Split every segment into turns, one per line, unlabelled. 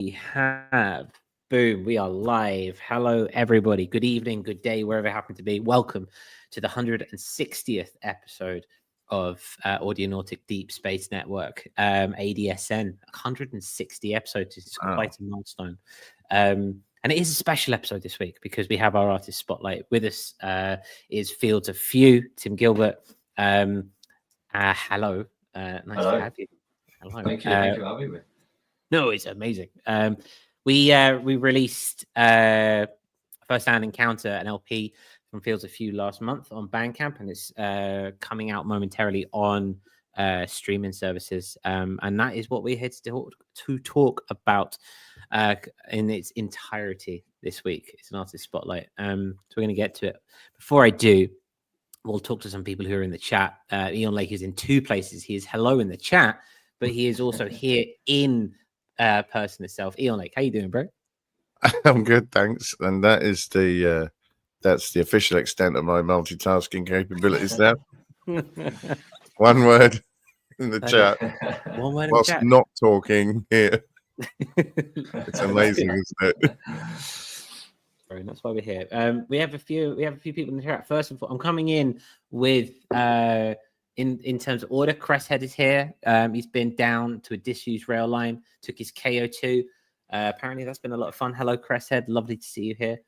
have boom, we are live. Hello everybody, good evening, good day, wherever you happen to be. Welcome to the 160th episode of Audionautic Deep Space Network, ADSN. 160 episodes is quite a milestone, and it is a special episode this week because we have our artist spotlight. With us is Fields of Few, Tim Gilbert. Hello, nice to have you. Hello.
Thank you for having me.
No, it's amazing. We released First Hand Encounter, an LP from Fields of Few last month on Bandcamp, and it's coming out momentarily on streaming services. And that is what we're here to talk about in its entirety this week. It's an artist spotlight. So we're going to get to it. Before I do, we'll talk to some people who are in the chat. Ian Lake is in two places. He is hello in the chat, but he is also here in person itself. Eon Lake, how you doing, bro?
I'm good, thanks. And that is that's the official extent of my multitasking capabilities now. One word in the chat.
One word
whilst
in the chat.
Not talking here. It's amazing, isn't it?
Bro, that's why we're here. We have a few people in the chat. First of all, I'm coming in with in terms of order. Cresshead is here. He's been down to a disused rail line, took his KO2. Apparently that's been a lot of fun. Hello, Cresshead. Lovely to see you here.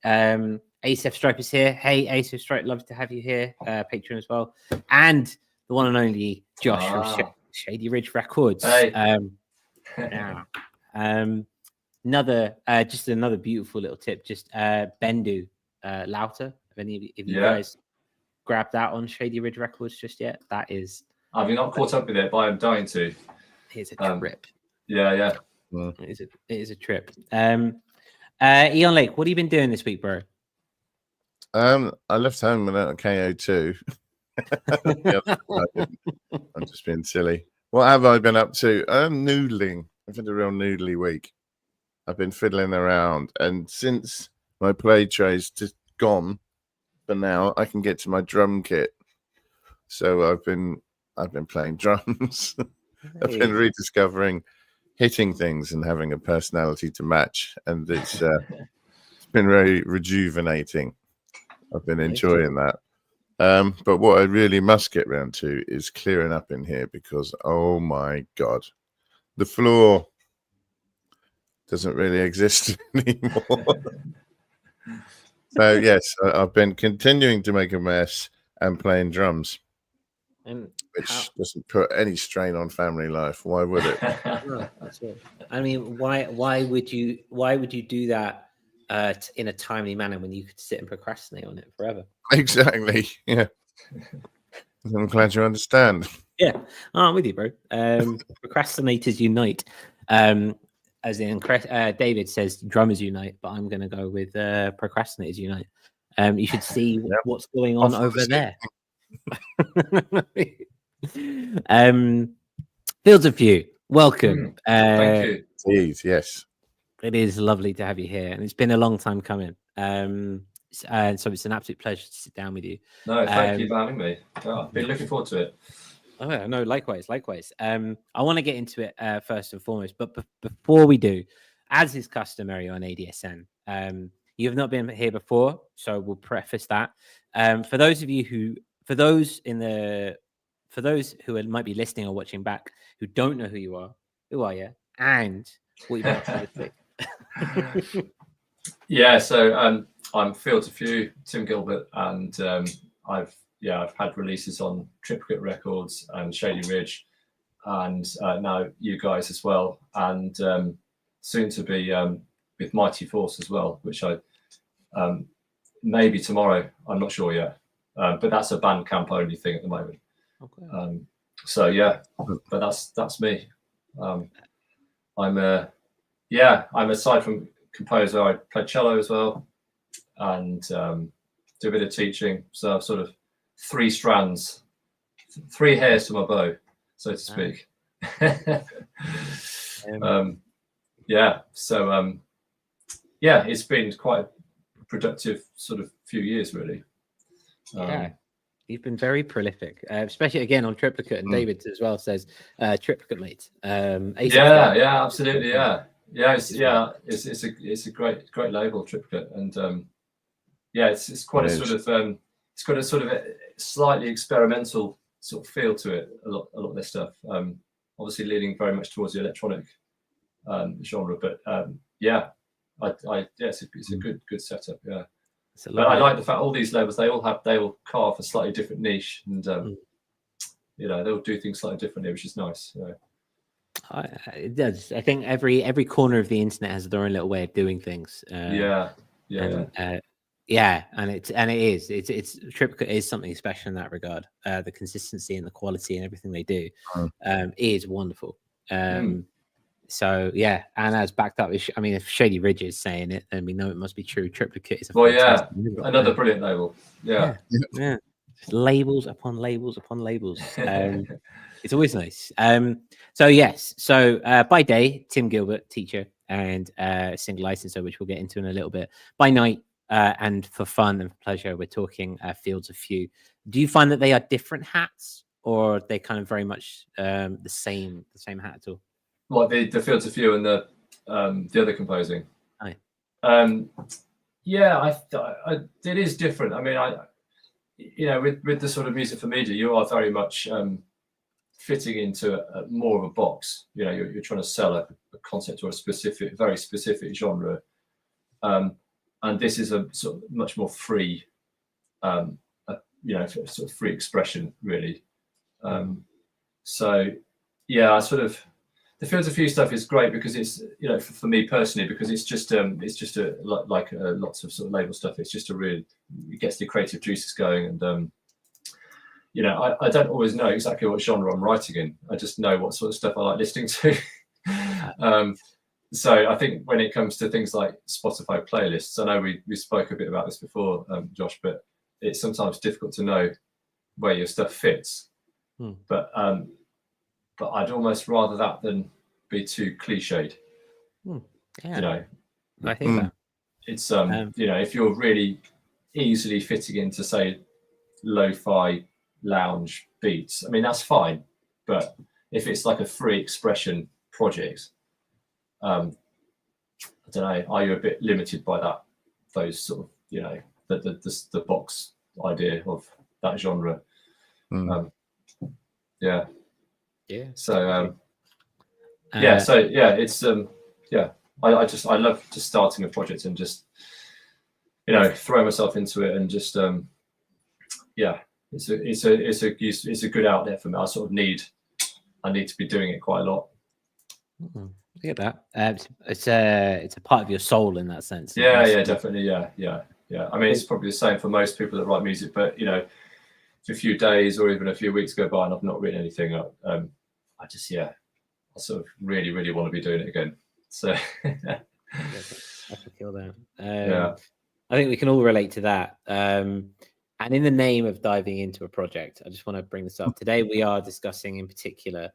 ASF Stripe is here. Hey, ASF Stripe, love to have you here. Patreon as well. And the one and only Josh from Shady Ridge Records.
Hey.
Just another beautiful little tip. Just Bendu Louter. Have any of you guys grabbed that on Shady Ridge Records just yet? That is.
Have you not caught up with it? But I'm dying to.
It's a trip.
Yeah.
It is a trip. Eon Lake, what have you been doing this week, bro?
I left home without a KO2. I'm just being silly. What have I been up to? Noodling. I've had a real noodly week. I've been fiddling around, and since my play tray's just gone, for now I can get to my drum kit. So I've been playing drums. I've been rediscovering hitting things and having a personality to match, and it's been very rejuvenating. I've been enjoying that. But what I really must get round to is clearing up in here because, oh my God, the floor doesn't really exist anymore. So yes, I've been continuing to make a mess and playing drums, which doesn't put any strain on family life. Why would it?
No, that's it. I mean, why would you do that in a timely manner when you could sit and procrastinate on it forever?
Exactly. Yeah. I'm glad you understand.
Yeah, I'm with you, bro. Procrastinators unite. As in, David says, drummers unite, but I'm going to go with procrastinators unite. You should see what's going on over there. Fields of Few, welcome.
Thank you.
Please, yes.
It is lovely to have you here, and it's been a long time coming. So it's an absolute pleasure to sit down with you.
No, thank you for having me. I've been looking forward to it.
Oh, no, likewise. I want to get into it first and foremost, but before we do, as is customary on ADSN, you have not been here before, so we'll preface that. For those who might be listening or watching back who don't know who you are you, and what you've been up to this week?
Yeah, so I'm Fields of Few, Tim Gilbert, and I've had releases on Triplicate Records and Shady Ridge, and now you guys as well, and soon to be with Mighty Force as well, which I maybe tomorrow. I'm not sure yet, but that's a Bandcamp only thing at the moment. Okay. So yeah, but that's me. I'm aside from composer, I play cello as well, and do a bit of teaching. So I've sort of three strands, three hairs to my bow, so to speak. It's been quite a productive sort of few years, really.
You've been very prolific, especially again on Triplicate, and David as well says Triplicate mates.
Absolutely, Yeah, it's a great label, Triplicate, and yeah, it's quite a sort of it's got a sort of a slightly experimental sort of feel to it. A lot of this stuff, obviously leaning very much towards the electronic genre, but yeah, it's a good setup. Yeah, but I like the fact all these labels they all carve a slightly different niche, and you know, they'll do things slightly differently, which is nice. You know.
It does. I think every corner of the internet has their own little way of doing things.
Yeah,
and it is. Triplicate is something special in that regard. The consistency and the quality and everything they do is wonderful. So yeah, and as backed up, I mean, if Shady Ridge is saying it, then we know it must be true. Triplicate is
another brilliant label. Yeah.
Just labels upon labels upon labels. It's always nice. So yes, so by day, Tim Gilbert, teacher and single licenser, which we'll get into in a little bit. By night, and for fun and for pleasure, we're talking Fields of Few. Do you find that they are different hats, or are they kind of very much the same hat at all?
Like the Fields of Few and the other composing.
Aye.
Yeah, it is different. I mean, you know, with the sort of music for media, you are very much fitting into more of a box. You know, you're trying to sell a concept or a very specific genre, and this is a sort of much more free, you know, sort of free expression, really. So yeah, the Fields of Few stuff is great because it's, you know, for me personally, because it's just like lots of sort of label stuff. It's just it gets the creative juices going, and you know, I don't always know exactly what genre I'm writing in. I just know what sort of stuff I like listening to. So I think when it comes to things like Spotify playlists, I know we spoke a bit about this before, Josh, but it's sometimes difficult to know where your stuff fits. But I'd almost rather that than be too cliched.
Yeah.
You know,
I think that
it's you know, if you're really easily fitting into, say, lo-fi lounge beats, I mean, that's fine. But if it's like a free expression project, I don't know, are you a bit limited by those sort of, you know, the box idea of that genre? Yeah. So it's I love just starting a project and just, you know, throw myself into it and just it's a good outlet for me. I need to be doing it quite a lot.
I get that. It's a part of your soul in that sense.
Yeah, definitely. Yeah. I mean, it's probably the same for most people that write music, but you know, if a few days or even a few weeks go by and I've not written anything, I sort of really, really want to be doing it again. So
I can feel that. I think we can all relate to that. And in the name of diving into a project, I just want to bring this up. Today we are discussing in particular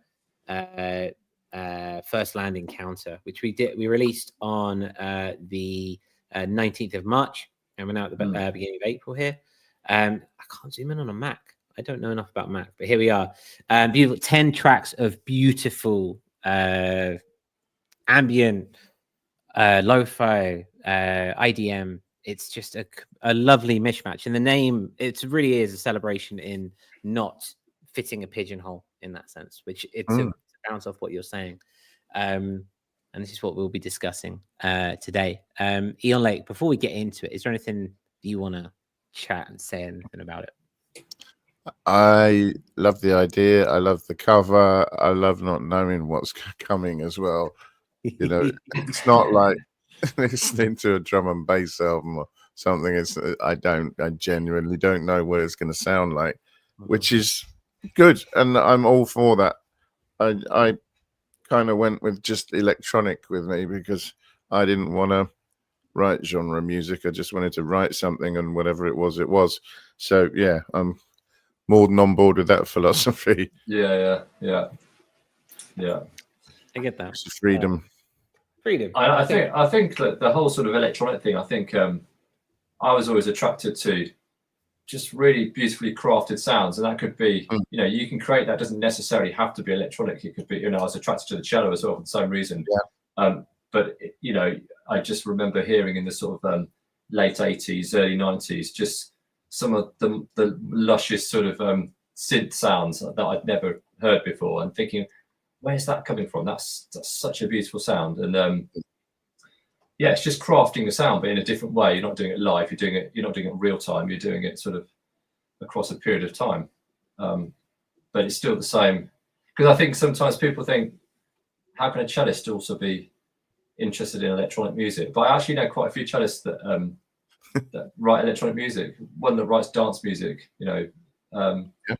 First Land Encounter, which we released on the 19th of March, and we're now at the beginning of April here. I can't zoom in on a Mac. I don't know enough about Mac, but here we are. Beautiful 10 tracks of beautiful ambient, lo-fi, IDM. It's just a lovely mishmash. And the name, it really is a celebration in not fitting a pigeonhole in that sense, which it's a bounce off what you're saying. And this is what we'll be discussing today. Eon Lake, before we get into it, is there anything you want to chat and say anything about it?
I love the idea. I love the cover. I love not knowing what's coming as well. You know, it's not like listening to a drum and bass album or something. I genuinely don't know what it's going to sound like, which is good, and I'm all for that. I kind of went with just electronic with me because I didn't want to write genre music. I just wanted to write something, and whatever it was, it was. So yeah, I'm more than on board with that philosophy.
Yeah.
I get that.
It's freedom.
Freedom.
I think that the whole sort of electronic thing, I think I was always attracted to just really beautifully crafted sounds, and that could be, you know, you can create that. Doesn't necessarily have to be electronic. It could be, you know, I was attracted to the cello as well for the same reason. but you know, I just remember hearing in the sort of late 80s, early 90s, just some of the luscious sort of synth sounds that I'd never heard before, and thinking, where's that coming from? That's such a beautiful sound. And yeah, it's just crafting the sound, but in a different way. You're not doing it live. You're not doing it real time. You're doing it sort of across a period of time. But it's still the same, because I think sometimes people think, how can a cellist also be interested in electronic music? But I actually know quite a few cellists that that write electronic music. One that writes dance music, you know.
Yeah.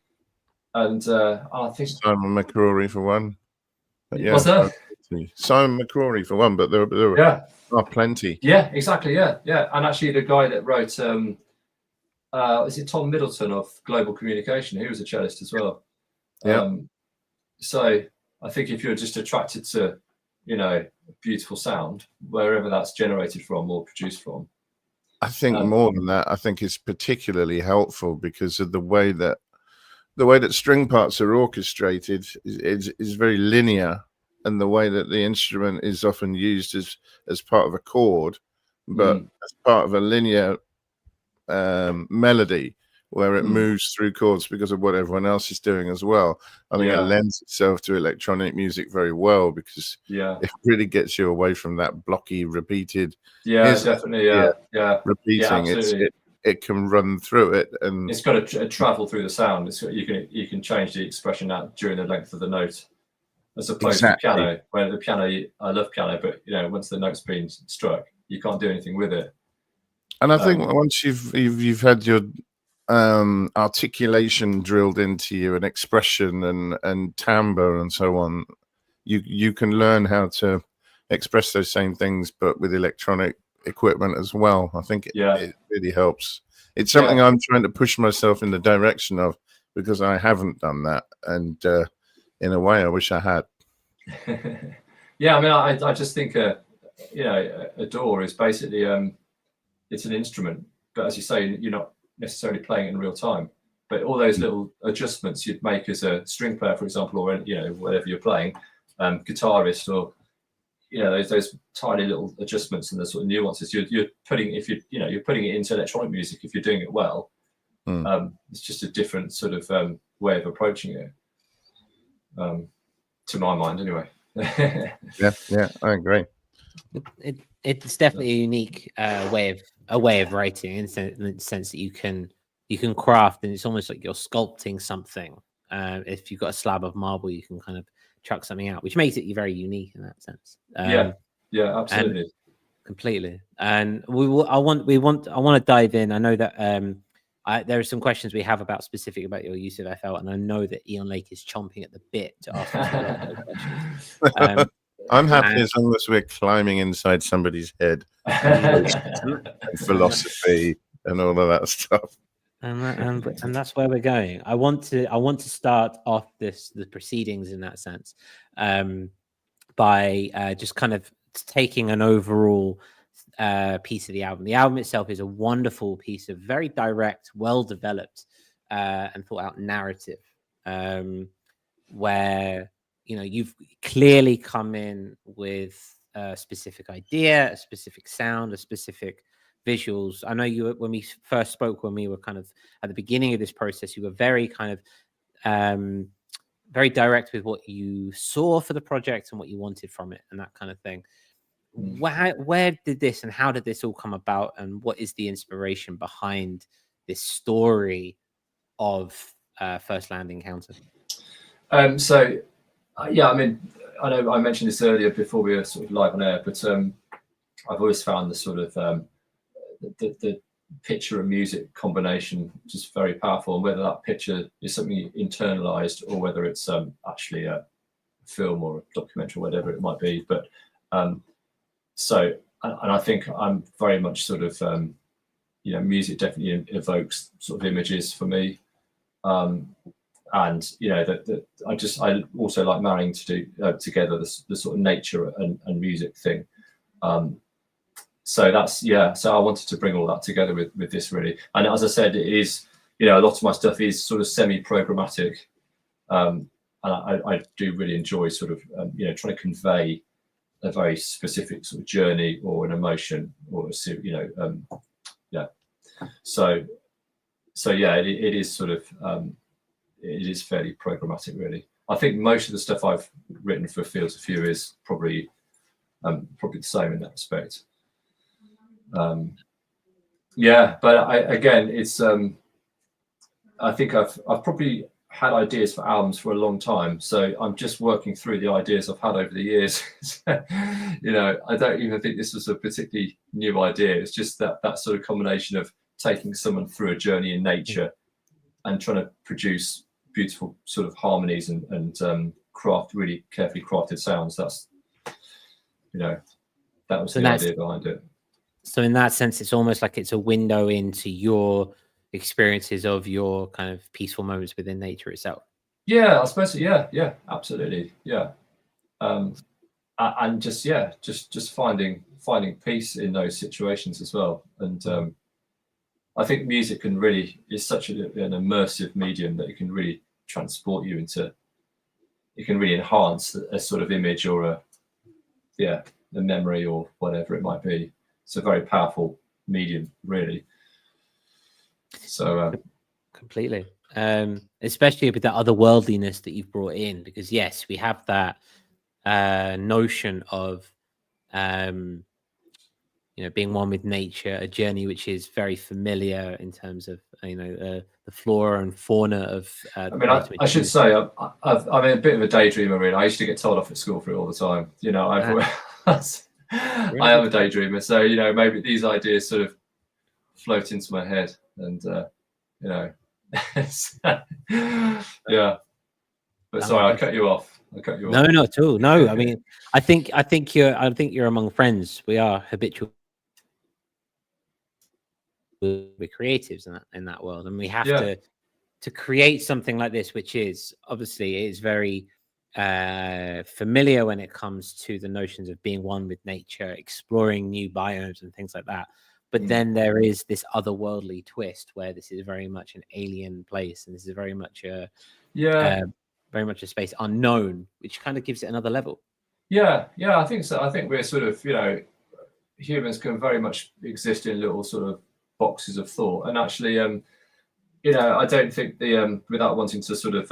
And I think
Simon McCrory for one. But yeah,
what's that?
Simon McCrory for one, but there are plenty.
Yeah, exactly. Yeah. And actually, the guy that wrote, is it Tom Middleton of Global Communication? He was a cellist as well.
Yeah.
So I think if you're just attracted to, you know, beautiful sound, wherever that's generated from or produced from,
I think more than that, I think it's particularly helpful because of the way that string parts are orchestrated is very linear, and the way that the instrument is often used as part of a chord, but as part of a linear melody where it moves through chords because of what everyone else is doing as well. I think it lends itself to electronic music very well, because it really gets you away from that blocky repeated.
Definitely.
Repeating. It can run through it, and
it's got to travel through the sound. You can change the expression out during the length of the note, as opposed to piano. Where the piano, I love piano, but you know, once the note's been struck, you can't do anything with it. And
I think once you've had your articulation drilled into you, and expression and timbre and so on, you can learn how to express those same things, but with electronic equipment as well. I think it really helps. It's something I'm trying to push myself in the direction of, because I haven't done that, and in a way I wish I had.
Yeah, I mean, I just think you know, a DAW is basically it's an instrument, but as you say, you're not necessarily playing it in real time, but all those little adjustments you'd make as a string player, for example, or you know, whatever you're playing, guitarist, or you know, those tiny little adjustments and the sort of nuances you're putting, you're putting it into electronic music if you're doing it well. It's just a different sort of way of approaching it, to my mind, anyway.
yeah, I agree.
It's definitely a unique way of writing, in the sense that you can craft, and it's almost like you're sculpting something. If you've got a slab of marble, you can kind of chuck something out, which makes it very unique in that sense.
Yeah, absolutely,
completely. And I want to dive in. I know that there are some questions we have about your use of FL, and I know that Ian Lake is chomping at the bit to ask us a lot of those questions.
I'm happy as long as we're climbing inside somebody's head, and philosophy and all of that stuff.
And that's where we're going. I want to start off the proceedings in that sense, by just kind of taking an overall piece of the album. The album itself is a wonderful piece of very direct, well developed, and thought out narrative, where you know you've clearly come in with a specific idea, a specific sound, a specific visuals. I know when we first spoke, when we were kind of at the beginning of this process, you were very kind of very direct with what you saw for the project and what you wanted from it and that kind of thing. Where did this and how did this all come about, and what is the inspiration behind this story of First Land Encounter?
Yeah, I mean, I know I mentioned this earlier before we were sort of live on air, but I've always found the sort of the picture and music combination just very powerful, and whether that picture is something you internalized or whether it's actually a film or a documentary, whatever it might be. But so, and I think I'm very much sort of you know, music definitely evokes sort of images for me, and you know that I also like marrying together the sort of nature and music thing. So that's so I wanted to bring all that together with this, really. And as I said, it is, you know, a lot of my stuff is sort of semi-programmatic, and I do really enjoy sort of you know, trying to convey a very specific sort of journey or an emotion or yeah. So yeah, it is sort of it is fairly programmatic, really. I think most of the stuff I've written for Fields of View is probably the same in that respect. Yeah, but again, it's I think I've probably had ideas for albums for a long time, so I'm just working through the ideas I've had over the years. You know, I don't even think this was a particularly new idea. It's just that sort of combination of taking someone through a journey in nature and trying to produce beautiful sort of harmonies and craft really carefully crafted sounds. That's, you know, that was the idea behind it.
So in that sense, it's almost like it's a window into your experiences of your kind of peaceful moments within nature itself.
Yeah, I suppose. Yeah, absolutely. Yeah, and just finding peace in those situations as well. And I think music is such an immersive medium that it can really transport you into. It can really enhance a sort of image or a memory or whatever it might be. It's a very powerful medium, really. So
completely, especially with that otherworldliness that you've brought in, because yes, we have that notion of being one with nature, a journey which is very familiar in terms of the flora and fauna of.
I should say I'm a bit of a daydreamer. Really, I used to get told off at school for it all the time. You know, I am a daydreamer, so maybe these ideas sort of float into my head, and yeah. But sorry, I cut you off.
No, not at all. No, I mean, I think you're among friends. We are habitual. We're creatives in that world, and we have to create something like this, which is obviously is very familiar when it comes to the notions of being one with nature, exploring new biomes and things like that. But then there is this otherworldly twist where this is very much an alien place, and this is very much very much a space unknown, which kind of gives it another level.
Yeah, I think so. I think we're sort of, humans can very much exist in little sort of boxes of thought, and actually, I don't think without wanting to sort of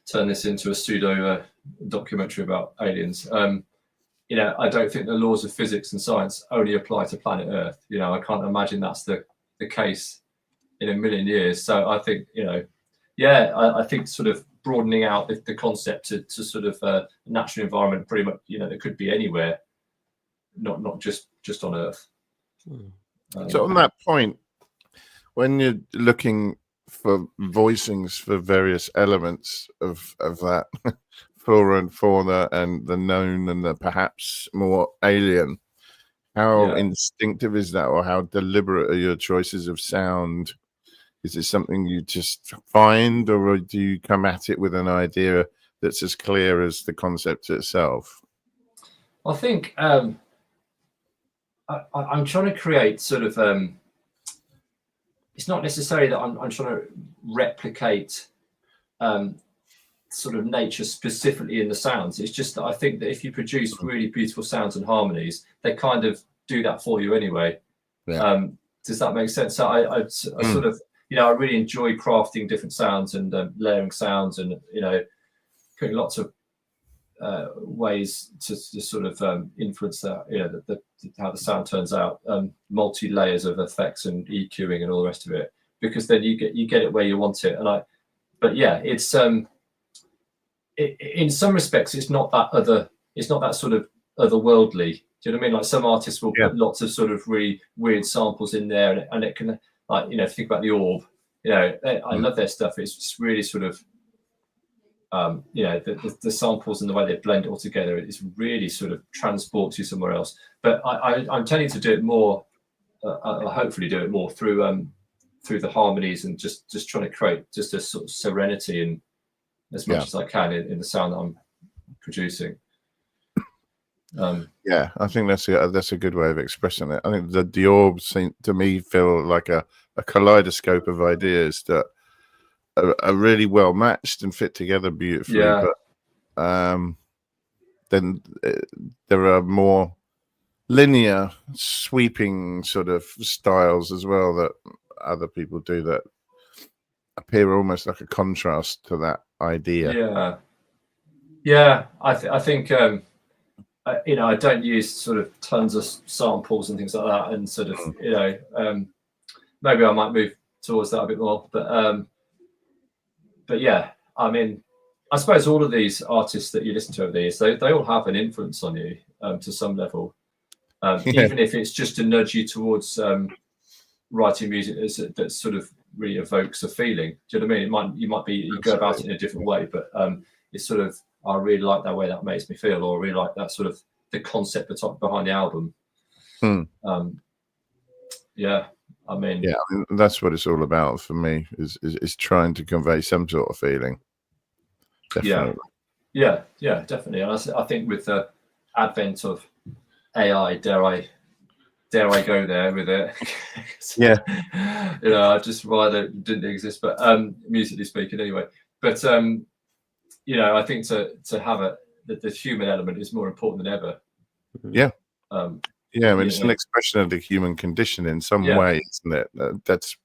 turn this into a pseudo documentary about aliens. I don't think the laws of physics and science only apply to planet Earth. I can't imagine that's the case in a million years. So I think, I think sort of broadening out the concept to sort of a natural environment, pretty much, it could be anywhere, not just on Earth.
So on that point, when you're looking for voicings for various elements of that flora and fauna and the known and the perhaps more alien, how instinctive is that, or how deliberate are your choices of sound? Is it something you just find, or do you come at it with an idea that's as clear as the concept itself?
I think I'm trying to create sort of it's not necessarily that I'm trying to replicate sort of nature specifically in the sounds. It's just that I think that if you produce really beautiful sounds and harmonies, they kind of do that for you anyway. Does that make sense? So I sort of, I really enjoy crafting different sounds and layering sounds, and putting lots of ways to sort of influence that, how the sound turns out, multi layers of effects and EQing and all the rest of it, because then you get it where you want it. And it's in some respects it's not that sort of otherworldly. Do you know what I mean? Like some artists will put lots of sort of really weird samples in there, and it can, like, think about the Orb. I love their stuff. It's just really sort of the samples and the way they blend it all together, it's really sort of transports you somewhere else. But I'm tending to do it more, hopefully do it more through the harmonies, and just trying to create just a sort of serenity and as much as I can in the sound that I'm producing.
I think that's a good way of expressing it. I think the Orbs seem to me feel like a kaleidoscope of ideas that are really well matched and fit together beautifully. But then there are more linear, sweeping sort of styles as well that other people do that appear almost like a contrast to that idea.
I think I don't use sort of tons of samples and things like that, and sort of maybe I might move towards that a bit more, but yeah, I mean, I suppose all of these artists that you listen to over the years, they all have an influence on you to some level, even if it's just to nudge you towards writing music that sort of really evokes a feeling. Do you know what I mean? You go about it in a different way, but it's sort of, I really like that way that makes me feel, or I really like that sort of the concept behind the album. I mean,
that's what it's all about for me, is trying to convey some sort of feeling. Definitely.
Yeah, definitely. And I think with the advent of AI, dare I go there with it?
Yeah.
I just rather it didn't exist, but musically speaking, anyway. But I think to have the human element is more important than ever.
Yeah. I mean, it's an expression of the human condition in some way, isn't it? That's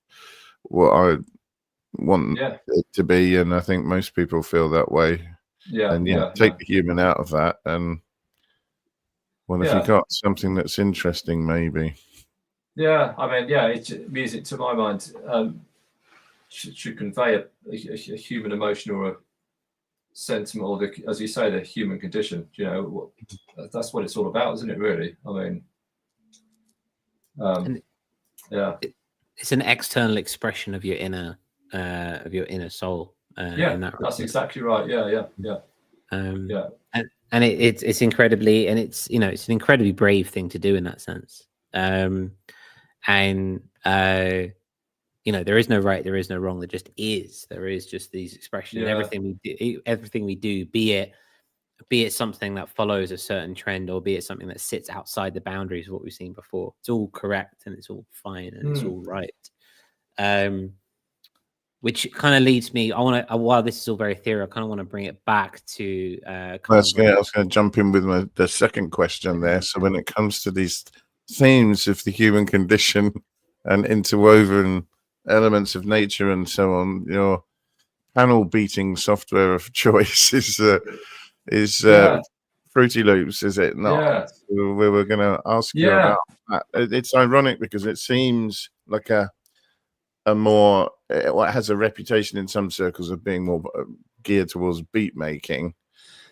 what I want it to be, and I think most people feel that way. Take the human out of that, and if you've got something that's interesting, maybe.
I mean, music to my mind should convey a human emotion or a sentiment, or as you say, the human condition. That's what it's all about, isn't it? Really, I mean,
it's an external expression of your inner soul.
That's exactly right.
And it's incredibly, and it's it's an incredibly brave thing to do in that sense. There is no right, there is no wrong. There just is. There is just these expressions. Everything we do, be it something that follows a certain trend, or be it something that sits outside the boundaries of what we've seen before. It's all correct and it's all fine and it's all right. Which kind of leads me, while this is all very ethereal, I kind of want to bring it back to... I was
going to jump in with the second question there. So when it comes to these themes of the human condition and interwoven elements of nature and so on, your panel beating software of choice is Fruity Loops, is it not? So we were going to ask you about that. It's ironic because it seems like a more, it has a reputation in some circles of being more geared towards beat making.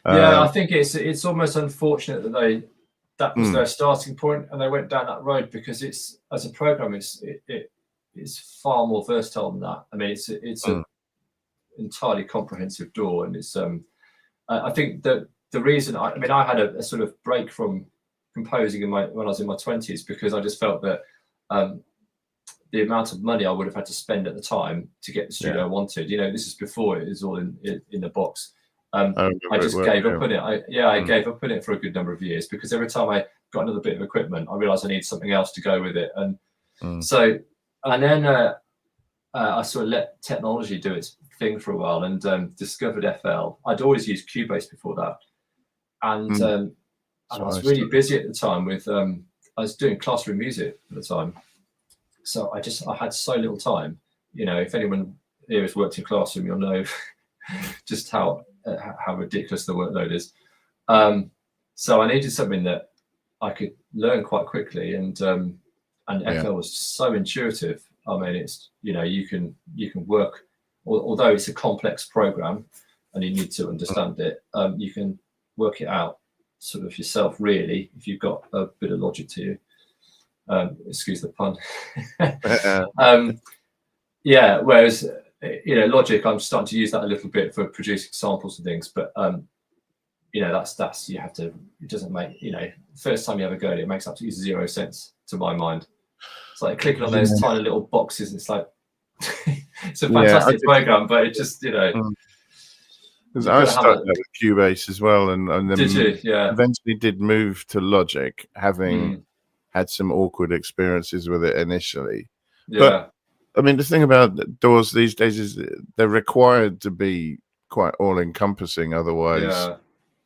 I think it's almost unfortunate that that was their starting point and they went down that road, because it's, as a program, it's far more versatile than that. I mean, it's an entirely comprehensive DAW, and it's I think that the reason I had a sort of break from composing when I was in my 20s, because I just felt that the amount of money I would have had to spend at the time to get the studio I wanted, this is before it was all in the box. I just gave up on it. I gave up on it for a good number of years, because every time I got another bit of equipment, I realized I needed something else to go with it. And and then I sort of let technology do its thing for a while, and discovered FL. I'd always used Cubase before that. And I was really busy at the time with, I was doing classroom music at the time. So I had so little time. If anyone here has worked in classroom, you'll know just how ridiculous the workload is. So I needed something that I could learn quite quickly, and FL was so intuitive. I mean, it's you can work, although it's a complex program and you need to understand it. You can work it out sort of yourself, really, if you've got a bit of logic to you. Excuse the pun. Whereas Logic, I'm starting to use that a little bit for producing samples and things, but that's you have to. It doesn't make first time you ever go, it makes absolutely 0 sense to my mind. It's like clicking on those tiny little boxes, and it's like it's a fantastic program, but it just
Because I started with Cubase as well, and then eventually did move to Logic, having had some awkward experiences with it initially. But I mean, the thing about DAWs these days is they're required to be quite all-encompassing. Otherwise,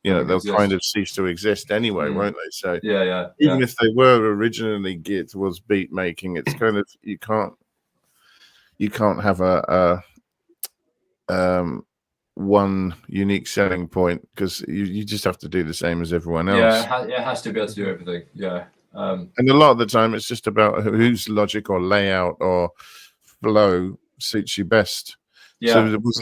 they'll kind of cease to exist anyway, won't they? So even if they were originally geared towards beat making, it's kind of you can't have a one unique selling point, because you just have to do the same as everyone else.
It has to be able to do everything.
And a lot of the time it's just about whose logic or layout or flow suits you best. So was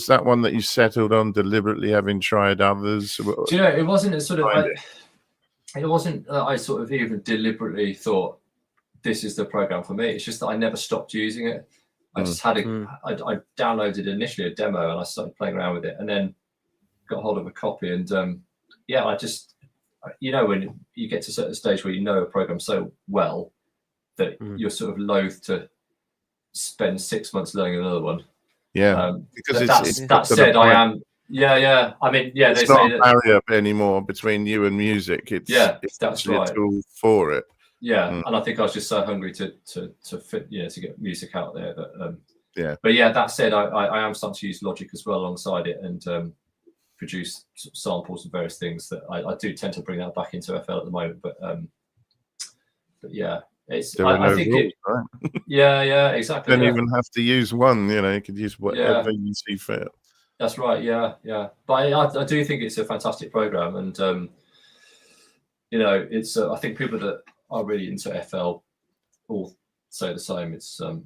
that one that you settled on deliberately, having tried others?
Do you know, it wasn't it wasn't that I sort of even deliberately thought this is the program for me. It's just that I never stopped using it. I just had I downloaded initially a demo and I started playing around with it, and then got hold of a copy. And I just, when you get to a certain stage where you know a program so well that you're sort of loath to spend 6 months learning another one.
Because
that said, I am. I mean,
it's not a barrier anymore between you and music. It's
that's
actually
right.
a tool for it.
And I think I was just so hungry to fit, to get music out there that But that said, I am starting to use Logic as well alongside it, and produce samples and various things that I do tend to bring that back into FL at the moment. But it's I think rules, right? Exactly.
You don't even have to use one. You could use whatever you see fit.
That's right. But I do think it's a fantastic program, and it's I think people that are really into FL all say the same. It's that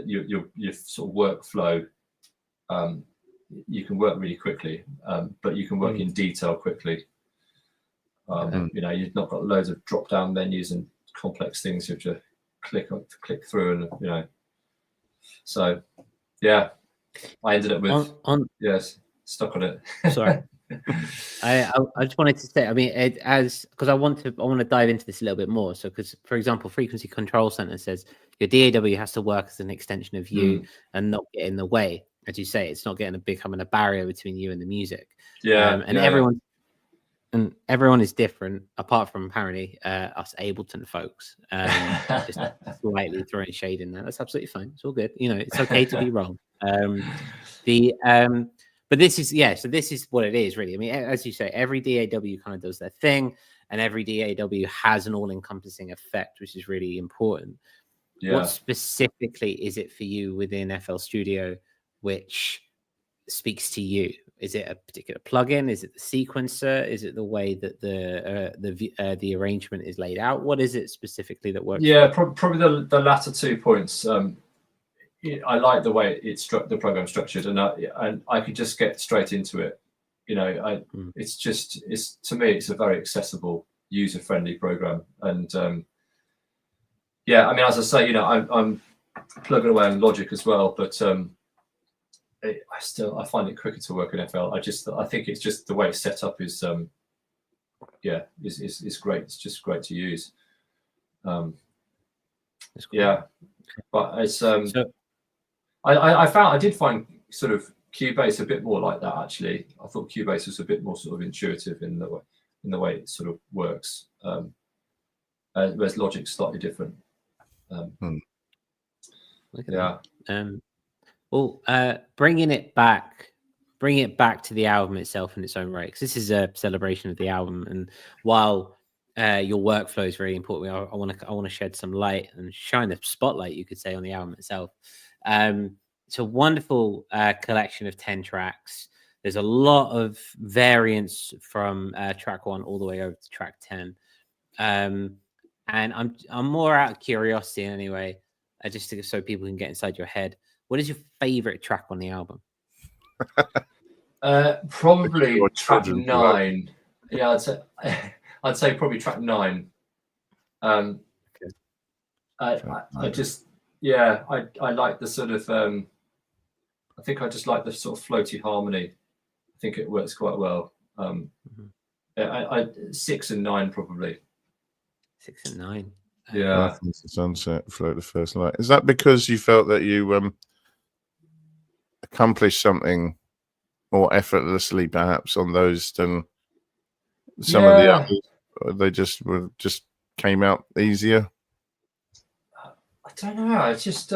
your sort of workflow, you can work really quickly, but you can work in detail quickly. You've not got loads of drop down menus and complex things you have to click through, and so I ended up with stuck on it.
Sorry. I just wanted to say, I mean, because I want to dive into this a little bit more. So, because for example, Frequency Control Center says your DAW has to work as an extension of you and not get in the way. As you say, it's not becoming a barrier between you and the music. Everyone is different, apart from apparently us Ableton folks. Just slightly throwing shade in there. That's absolutely fine. It's all good. It's okay to be wrong. But this is so this is what it is really. I mean, as you say, every DAW kind of does their thing, and every DAW has an all-encompassing effect, which is really important. What specifically is it for you within FL Studio which speaks to you? Is it a particular plugin? Is it the sequencer? Is it the way that the arrangement is laid out? What is it specifically that works?
Probably the latter 2 points. I like the way the program structured, and I could just get straight into it. It's to me, it's a very accessible, user-friendly program, and I mean, as I say, I'm plugging away on Logic as well, but I find it quicker to work in FL. I think it's just the way it's set up is is great. It's just great to use. But it's I did find sort of Cubase a bit more like that, actually. I thought Cubase was a bit more sort of intuitive in the way it sort of works, whereas Logic's slightly different.
Bringing it back to the album itself in its own right, because this is a celebration of the album, and while your workflow is very important, I want to shed some light and shine the spotlight, you could say, on the album itself. It's a wonderful collection of 10 tracks. There's a lot of variance from track 1 all the way over to track 10. And I'm more out of curiosity anyway, just so people can get inside your head. What is your favorite track on the album?
Probably track 9. Yeah, I'd say probably track 9. I just I like the sort of I think I just like the sort of floaty harmony. I think it works quite well. 6 and 9 probably.
6 and 9.
Yeah.
The sunset, float the first light. Is that because you felt that you accomplished something more effortlessly, perhaps, on those than some of the others? They just came out easier.
I don't know. I just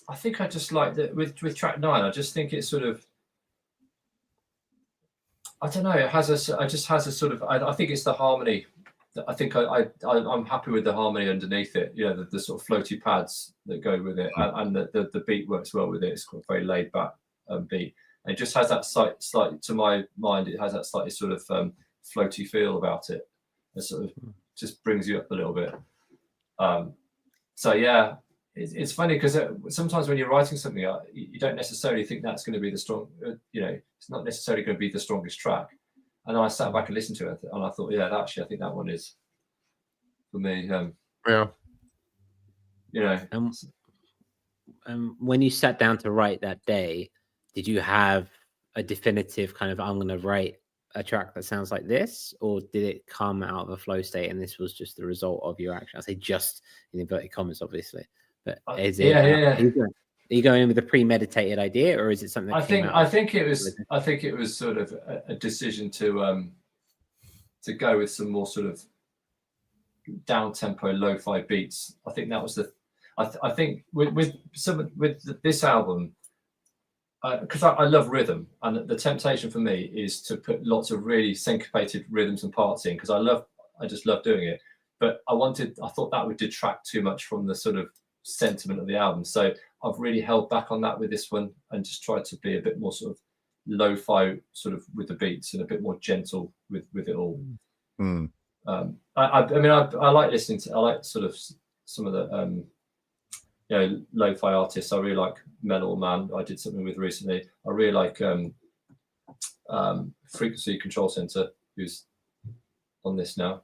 I think I just like that with track 9. I just think it's sort of I don't know. It just has a sort of. I think it's the harmony. I think I'm happy with the harmony underneath it. You know, the sort of floaty pads that go with it, and the beat works well with it. It's got a very laid back beat. And it just has that slightly, to my mind, it has that slightly sort of floaty feel about it. It sort of just brings you up a little bit. So yeah, it's funny because sometimes when you're writing something, you don't necessarily think that's going to be the strong. You know, it's not necessarily going to be the strongest track. And then I sat back and listened to it, and I thought, yeah, actually, I think that one is for me.
Yeah.
You know,
when you sat down to write that day, did you have a definitive kind of, I'm going to write a track that sounds like this, or did it come out of a flow state and this was just the result of your action? I say just in inverted commas, obviously, but is it? Are you going in with a premeditated idea, or is it something? That
I think it was sort of a decision to go with some more sort of down tempo lo-fi beats. I think that was the. I think with this album, because I love rhythm, and the temptation for me is to put lots of really syncopated rhythms and parts in, because I just love doing it. But I thought that would detract too much from the sort of sentiment of the album. So I've really held back on that with this one, and just tried to be a bit more sort of lo-fi sort of with the beats, and a bit more gentle with it all. I mean, I like listening to, I like sort of some of the you know, lo-fi artists. I really like Mellow Man, I did something with recently. I really like Frequency Control Center, who's on this now.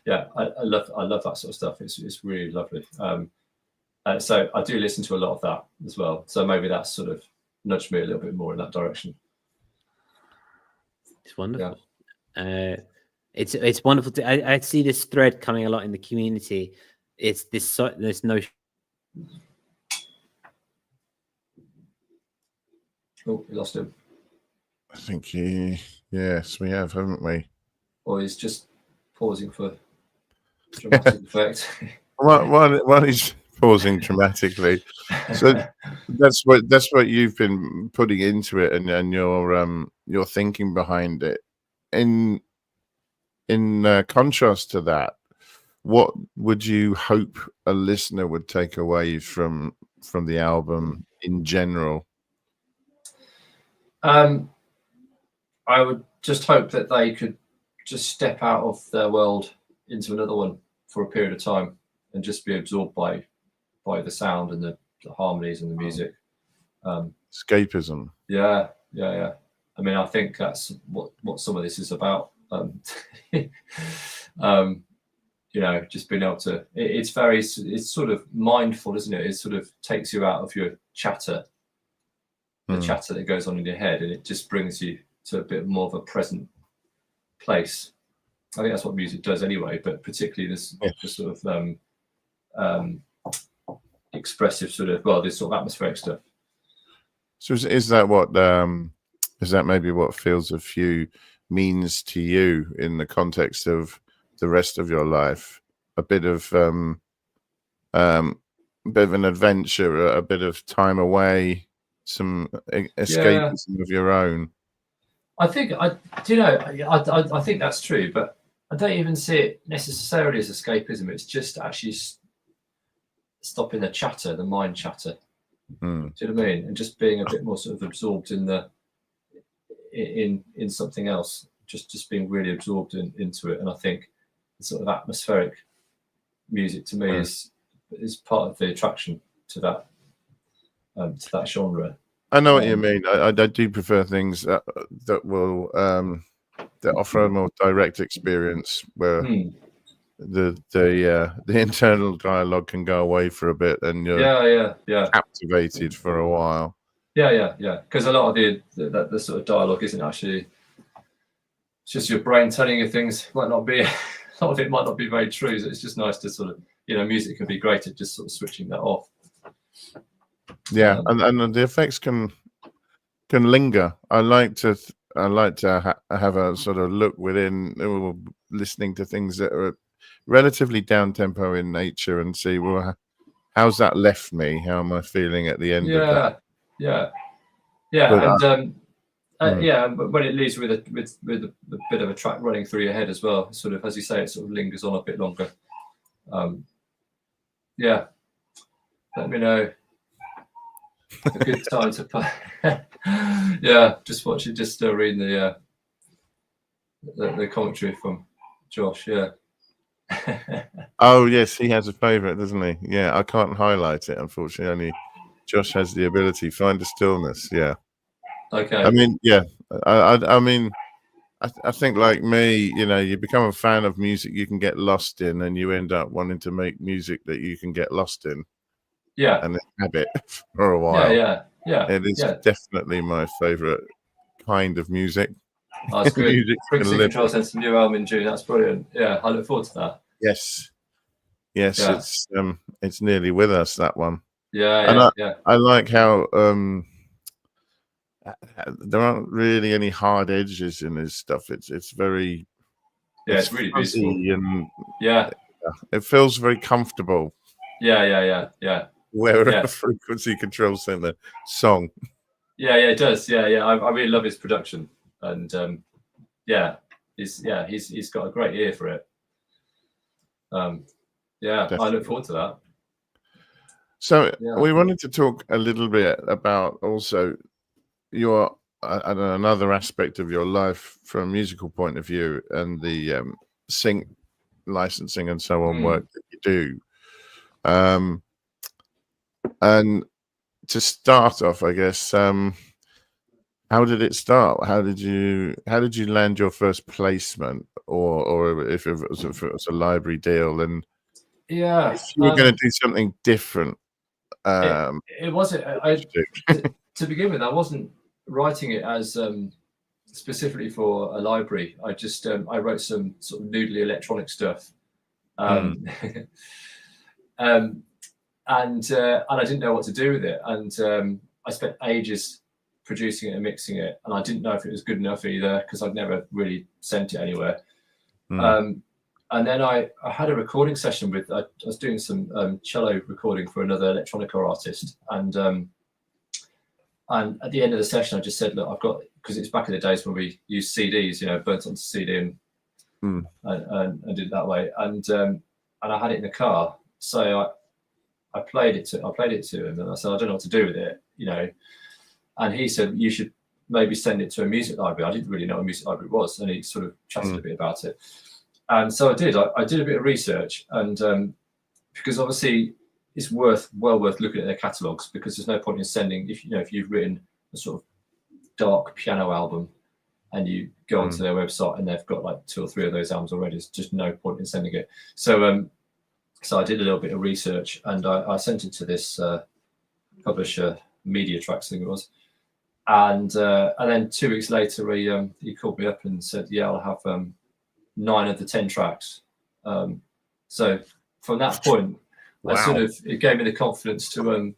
Yeah, I love that sort of stuff. It's really lovely. So I do listen to a lot of that as well. So maybe that's sort of nudged me a little bit more in that direction.
It's wonderful. Yeah. It's wonderful. I see this thread coming a lot in the community. It's this notion.
Oh, we lost him.
I think yes, we have, haven't we?
Or he's just pausing for dramatic effect.
One is pausing dramatically. So that's what you've been putting into it, and your thinking behind it. In contrast to that, what would you hope a listener would take away from the album in general?
I would just hope that they could just step out of their world into another one for a period of time, and just be absorbed by the sound and the harmonies and the music.
Escapism.
Yeah. I mean, I think that's what some of this is about. You know, just being able to. It's sort of mindful, isn't it? It sort of takes you out of your chatter, the chatter that goes on in your head, and it just brings you to a bit more of a present place. I think that's what music does anyway, but particularly this sort of expressive sort of, this sort of atmospheric stuff.
So is that maybe what Fields of Few means to you in the context of the rest of your life? A bit of an adventure, a bit of time away, some escapism of your own.
I think I think that's true, but I don't even see it necessarily as escapism. It's just actually stopping the chatter, the mind chatter. Do you know what I mean? And just being a bit more sort of absorbed in something else. Just being really absorbed into it. And I think the sort of atmospheric music to me is part of the attraction to that genre.
I know what you mean. I do prefer things that will that offer a more direct experience, where the internal dialogue can go away for a bit, and you're captivated for a while.
Yeah. Because a lot of the sort of dialogue isn't actually. It's just your brain telling you things. A lot of it might not be very true. So it's just nice to sort of, music can be great at just sort of switching that off.
Yeah, and the effects can linger. I like to have a sort of look within, listening to things that are relatively down tempo in nature, and see, well, how's that left me? How am I feeling at the end of that?
Yeah. Yeah, but when it leaves with a bit of a track running through your head as well, sort of, as you say, it sort of lingers on a bit longer. Yeah, let me know a good time to play. Yeah, just reading the commentary from Josh. Yeah.
Oh yes, he has a favourite, doesn't he? Yeah, I can't highlight it, unfortunately. Only Josh has the ability. Find a stillness. Yeah.
Okay.
I mean, yeah. I mean, I think like me, you become a fan of music you can get lost in, and you end up wanting to make music that you can get lost in.
Yeah.
And have it for a while.
Yeah.
It is definitely my favourite kind of music.
Oh, that's good. Frequency Control sends a new album in June. That's brilliant. Yeah, I look forward to that.
Yes, yeah. It's nearly with us, that one.
Yeah.
I like how there aren't really any hard edges in his stuff. It's very
it's really beautiful,
and
yeah,
it feels very comfortable.
Yeah.
Where a Frequency Control Center song. Yeah,
it does. Yeah. I really love his production, and he's got a great ear for it. Definitely. I look forward to that.
So we wanted to talk a little bit about also your another aspect of your life from a musical point of view, and the sync licensing and so on work that you do. And to start off, I guess, how did it start? How did you land your first placement, or if it was a library deal? And if you were going to do something different,
it wasn't. To begin with, I wasn't writing it as specifically for a library. I just I wrote some sort of noodly electronic stuff. And I didn't know what to do with it, and I spent ages producing it and mixing it, and I didn't know if it was good enough either, because I'd never really sent it anywhere. And then I had a recording session with, I was doing some cello recording for another electronica artist, and at the end of the session I just said, look, I've got, because it's back in the days when we used CDs, burnt onto CD and did it that way, and I had it in the car, so I played it to him, and I said, I don't know what to do with it, and he said, you should maybe send it to a music library. I didn't really know what a music library was, and he sort of chatted a bit about it, and so I did. I did a bit of research, and because obviously it's well worth looking at their catalogs, because there's no point in sending, if you've written a sort of dark piano album and you go onto their website and they've got like 2 or 3 of those albums already, there's just no point in sending it. So so I did a little bit of research, and I sent it to this publisher, Media Tracks, I think it was, and then 2 weeks later he called me up and said, yeah, I'll have 9 of the 10 tracks. So from that point, wow. It gave me the confidence to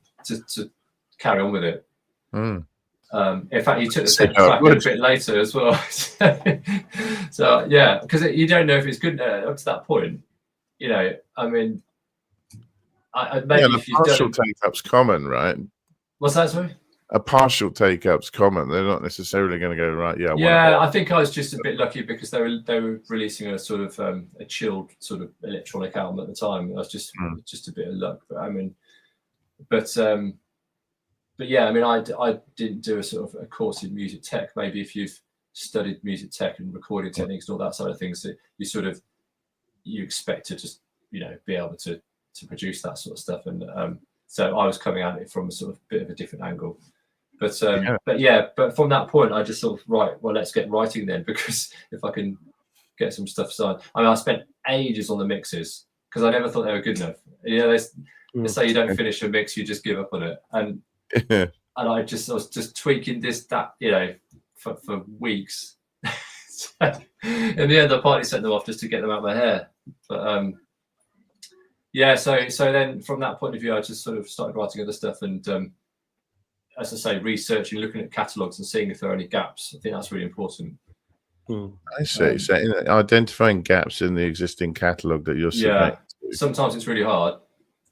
carry on with it. In fact, he took the 10th track a bit later as well. So yeah, because you don't know if it's good up to that point. I mean, maybe
the partial take-up's common, right?
What's that, sorry?
A partial take-up's common. They're not necessarily going to go, right,
I think I was just a bit lucky, because they were releasing a sort of a chilled sort of electronic album at the time. I was just a bit of luck, but I mean, but yeah, I mean, I didn't do a sort of a course in music tech. Maybe if you've studied music tech and recording techniques and all that sort of things, that you expect to just be able to produce that sort of stuff, and so I was coming at it from a sort of bit of a different angle. But from that point, I just sort of, right, well, let's get writing then, because if I can get some stuff signed. I mean, I spent ages on the mixes, because I never thought they were good enough. They say you don't finish a mix, you just give up on it, and and I was just tweaking this, that, for weeks. In the end, I partly sent them off just to get them out of my hair. But so then from that point of view, I just sort of started writing other stuff, and as I say, researching, looking at catalogs and seeing if there are any gaps. I think that's really important.
I see. So identifying gaps in the existing catalog that you're submitting.
Sometimes it's really hard,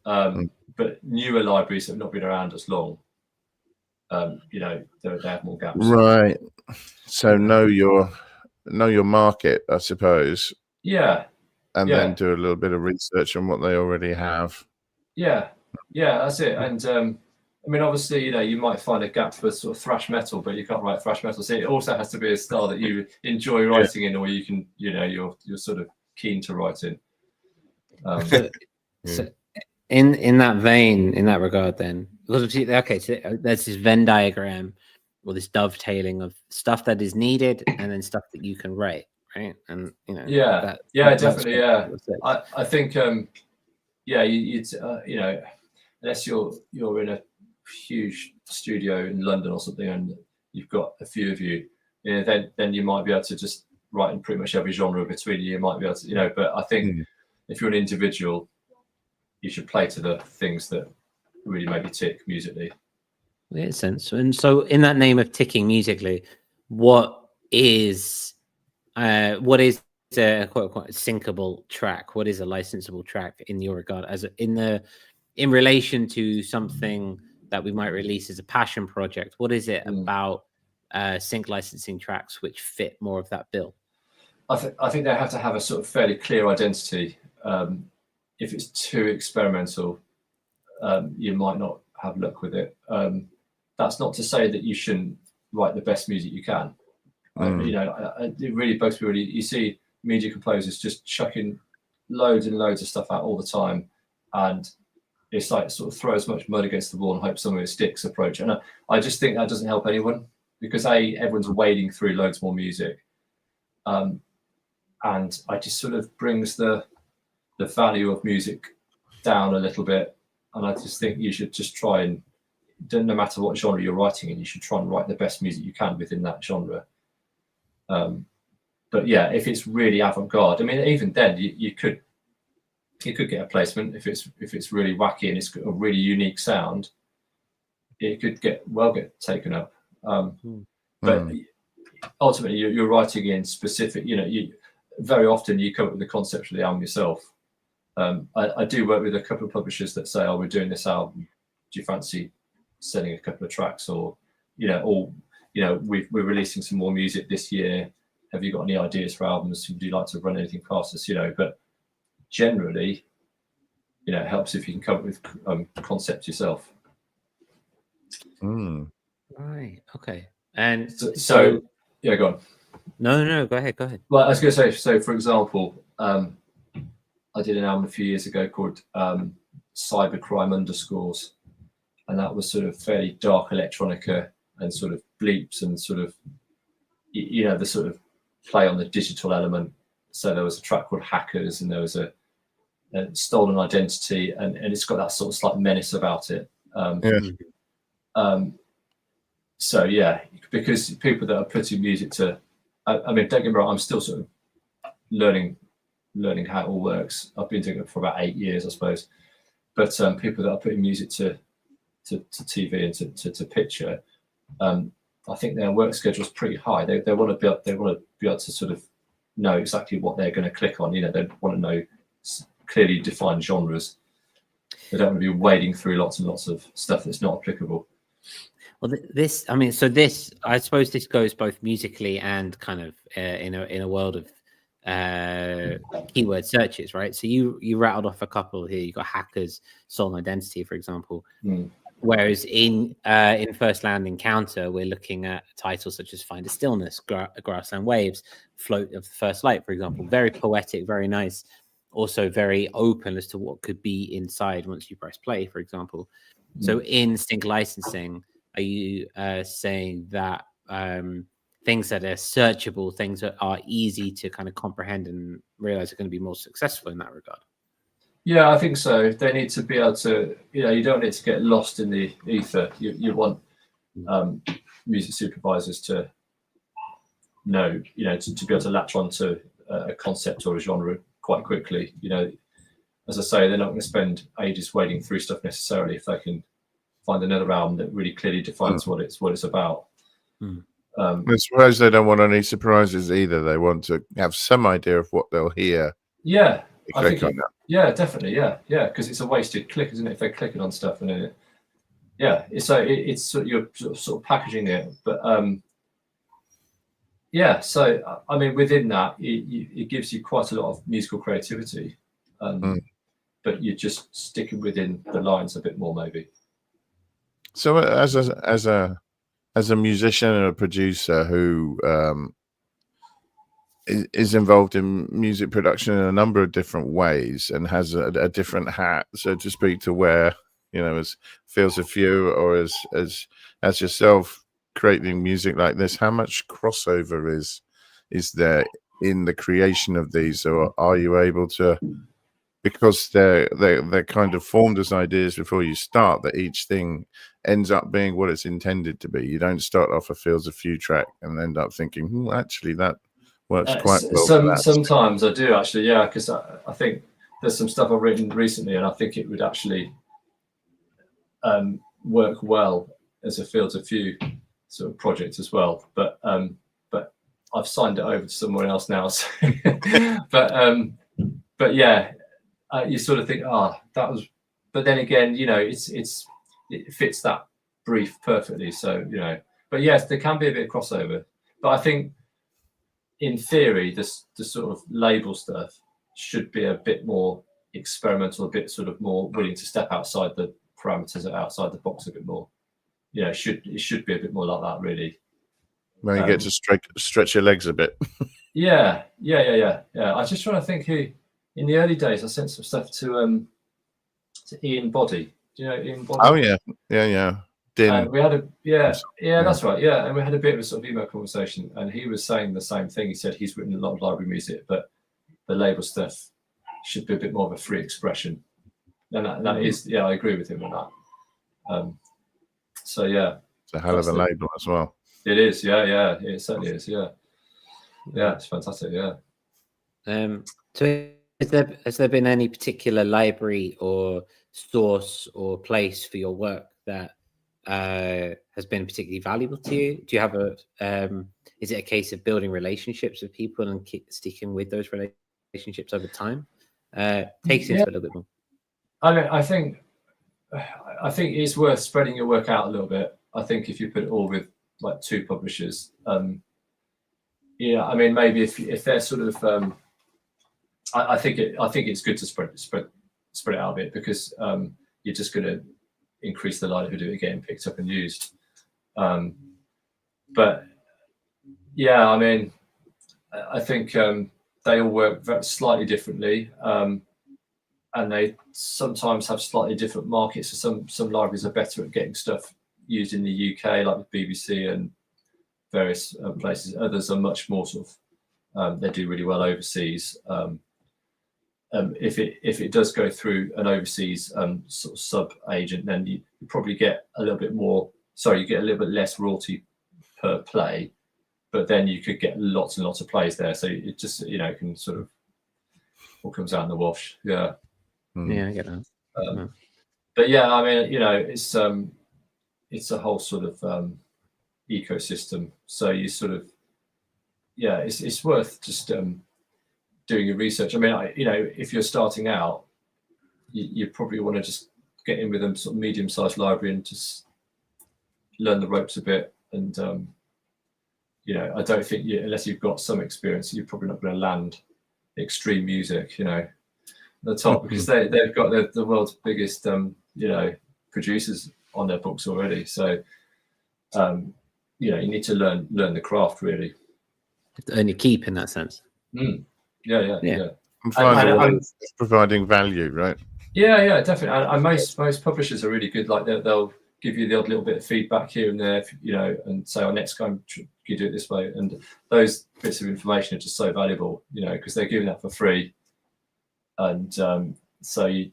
but newer libraries have not been around as long. you know, they have more gaps.
Right. So know your market, I suppose.
Yeah.
And then do a little bit of research on what they already have.
Yeah, that's it. And I mean, obviously, you know, you might find a gap for sort of thrash metal, but you can't write thrash metal. So it also has to be a style that you enjoy writing in, or you can, you know, you're sort of keen to write in.
So in that vein, in that regard, then, because okay, so there's this Venn diagram or this dovetailing of stuff that is needed and then stuff that you can write, right? And you know,
definitely, yeah. I think, you know, unless you're in a huge studio in London or something, and you've got a few of you, you know, then you might be able to just write in pretty much every genre between you. You might be able to, you know, but I think if you're an individual, you should play to the things that really make you tick musically.
Makes sense. And so, in that name of ticking musically, what is a quote unquote syncable track? What is a licensable track in your regard, in relation to something that we might release as a passion project? What is it about sync licensing tracks which fit more of that bill?
I think they have to have a sort of fairly clear identity. If it's too experimental, you might not have luck with it. That's not to say that you shouldn't write the best music you can. You know, it really bugs me. You see media composers just chucking loads and loads of stuff out all the time, and it's like sort of throw as much mud against the wall and hope some of it sticks approach. And I just think that doesn't help anyone, because everyone's wading through loads more music, and I just sort of brings the value of music down a little bit. And I just think you should just try and, no matter what genre you're writing in, you should try and write the best music you can within that genre. But yeah, if it's really avant-garde, I mean, even then you could get a placement if it's really wacky and it's got a really unique sound. It could get taken up. But ultimately, you're writing in specific. You know, very often you come up with the concept of the album yourself. I do work with a couple of publishers that say, "Oh, we're doing this album. Do you fancy sending a couple of tracks?" Or, we're releasing some more music this year. Have you got any ideas for albums? Would you like to run anything past us? You know, but generally, you know, it helps if you can come up with concepts yourself.
Right. Okay. And
so yeah, go on.
No, go ahead.
Well, I was going to say, so for example, I did an album a few years ago called Cybercrime Underscores, and that was sort of fairly dark electronica and sort of bleeps and sort of, you know, the sort of play on the digital element. So there was a track called Hackers, and there was a Stolen Identity, and it's got that sort of slight menace about it. So yeah, because people that are putting music to, I mean, don't get me wrong, I'm still sort of learning how it all works. I've been doing it for about 8 years, I suppose. But people that are putting music to TV and to picture, I think their work schedule is pretty high. They want to be able to sort of know exactly what they're going to click on. You know, they want to know clearly defined genres. They don't want to be wading through lots and lots of stuff that's not applicable.
Well, I suppose this goes both musically and kind of in a world of keyword searches, right? So you rattled off a couple here. You got Hackers, Stolen Identity, for example. Whereas in First Land Encounter, we're looking at titles such as Find a Stillness, Grassland Waves, Float of the First Light, for example. Very poetic, very nice. Also very open as to what could be inside once you press play, for example. So in sync licensing, are you saying that things that are searchable, things that are easy to kind of comprehend and realize are going to be more successful in that regard?
Yeah, I think so. They need to be able to, you know, you don't need to get lost in the ether. You want music supervisors to know, you know, to be able to latch on to a concept or a genre quite quickly. You know, as I say, they're not going to spend ages wading through stuff necessarily if they can find another album that really clearly defines what it's about.
I suppose they don't want any surprises either. They want to have some idea of what they'll hear.
Yeah, I think yeah, definitely, yeah, because it's a wasted click, isn't it? If they're clicking on stuff and then yeah, so it's sort of, you're sort of packaging it, but yeah. So I mean, within that, it gives you quite a lot of musical creativity, but you're just sticking within the lines a bit more, maybe.
So as a musician and a producer who is involved in music production in a number of different ways and has a different hat, so to speak, to wear, you know, as Fields of View or as yourself creating music like this, how much crossover is there in the creation of these, or are you able to, because they're kind of formed as ideas before you start, that each thing ends up being what it's intended to be? You don't start off a Fields of View track and end up thinking, actually that works quite well.
Sometimes I do, actually, yeah, because I think there's some stuff I've written recently, and I think it would actually work well as a Fields of View sort of project as well. But I've signed it over to someone else now. So but yeah, you sort of think, that was. But then again, you know, it fits that brief perfectly. So, you know, but yes, there can be a bit of crossover. But I think, in theory, the sort of label stuff should be a bit more experimental, a bit sort of more willing to step outside the parameters, outside the box a bit more. You know, it should be a bit more like that, really.
Where you get to stretch your legs a bit.
Yeah. I was just trying to think who, in the early days, I sent some stuff to Ian Body. Do you know Ian Body?
Oh yeah.
We had that's right. Yeah, and we had a bit of a sort of email conversation, and he was saying the same thing. He said he's written a lot of library music, but the label stuff should be a bit more of a free expression. And that is, yeah, I agree with him on that. So yeah,
it's a hell of a label as well.
It is, yeah, it certainly is, yeah, it's fantastic, yeah.
So has there been any particular library or source or place for your work that has been particularly valuable to you? Do you have is it a case of building relationships with people and sticking with those relationships over time? Take us into a little bit more.
I mean, I think it's worth spreading your work out a little bit. I think if you put it all with like 2 publishers, yeah, I mean, maybe if they're sort of, I think it's good to spread it out a bit, because you're just going to increase the likelihood of it getting picked up and used. But yeah, I mean, I think they all work slightly differently, and they sometimes have slightly different markets. So some libraries are better at getting stuff used in the UK, like the BBC and various places. Others are much more sort of, they do really well overseas. If it does go through an overseas sort of sub agent, then you probably get a little bit more. Sorry, you get a little bit less royalty per play, but then you could get lots and lots of plays there. So it just, you know, can sort of all comes out in the wash. Yeah.
Yeah, I get that.
But yeah, I mean, you know, it's a whole sort of ecosystem. So you sort of, yeah, it's worth just doing your research. I mean, you know, if you're starting out, you probably want to just get in with a sort of medium-sized library and just learn the ropes a bit. And you know, I don't think unless you've got some experience, you're probably not going to land extreme music, you know, the top, because they've got the world's biggest you know, producers on their books already. So you know, you need to learn the craft, really.
Earn your keep in that sense.
Yeah.
And providing value, right?
Yeah, definitely. And most publishers are really good. Like they'll give you the odd little bit of feedback here and there, you know, and say, next time you do it this way. And those bits of information are just so valuable, you know, because they're giving that for free. And so you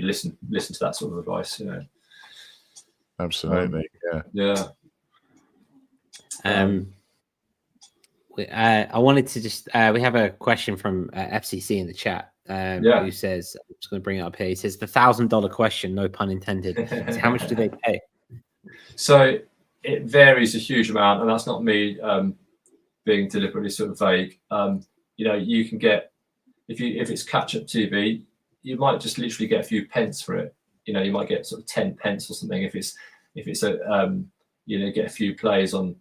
listen to that sort of advice, you know.
Absolutely,
yeah.
I wanted to just we have a question from FCC in the chat who says, I'm just going to bring it up here. He says the $1,000 question, no pun intended. So how much do they pay?
So it varies a huge amount, and that's not me being deliberately sort of vague. You know, you can get, if it's catch-up TV, you might just literally get a few pence for it. You know, you might get sort of 10 pence or something if it's if it's a get a few plays on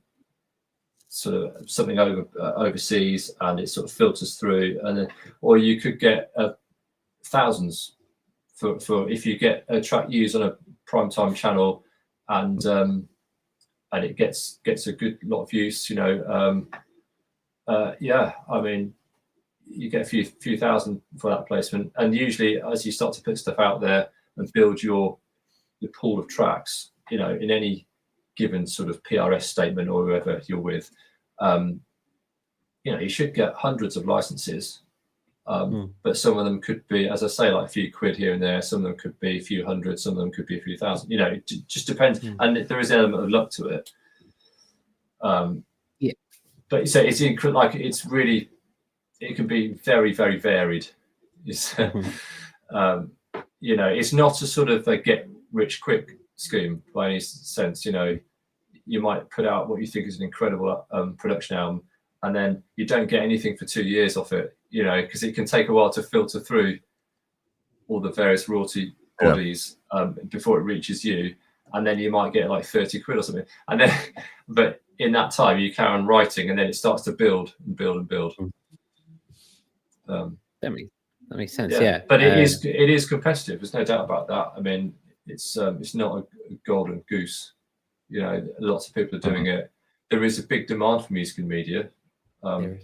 sort of something overseas, and it sort of filters through, and then, or you could get thousands for if you get a track used on a primetime channel, and it gets a good lot of use. I mean, you get a few thousand for that placement, and usually as you start to put stuff out there and build your pool of tracks, in any given sort of PRS statement or whoever you're with, you should get hundreds of licenses, but some of them could be, as I say, like a few quid here and there. Some of them could be a few hundred, some of them could be a few thousand. It just depends, and there is an element of luck to it. But so it's really, it can be very, very varied. It's it's not a sort of a get rich quick scheme by any sense. You might put out what you think is an incredible production album, and then you don't get anything for 2 years off it, because it can take a while to filter through all the various royalty bodies before it reaches you, and then you might get like 30 quid or something, and then but in that time you carry on writing, and then it starts to build and build and build.
That makes sense. Yeah,
but it is competitive. There's no doubt about that. I mean, it's not a golden goose. Lots of people are doing it. There is a big demand for music and media, but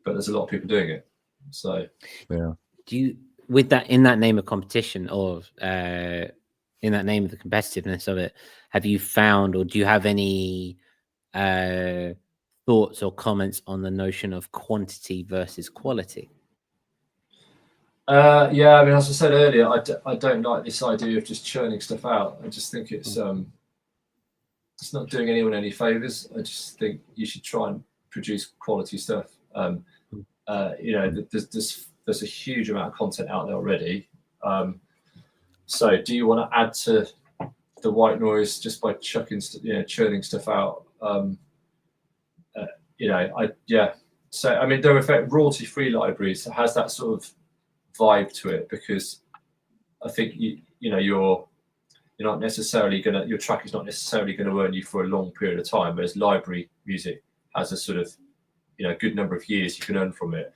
there's a lot of people doing it. So,
yeah.
Do you, with that, in that name of competition, or in that name of the competitiveness of it, have you found, or do you have any thoughts or comments on the notion of quantity versus quality?
I mean, as I said earlier, I don't like this idea of just churning stuff out. I just think it's not doing anyone any favors. I just think you should try and produce quality stuff. There's a huge amount of content out there already. So do you want to add to the white noise just by churning stuff out? So I mean, there are royalty-free libraries that has that sort of vibe to it, because I think you're not necessarily your track is not necessarily going to earn you for a long period of time, whereas library music has a sort of good number of years you can earn from it.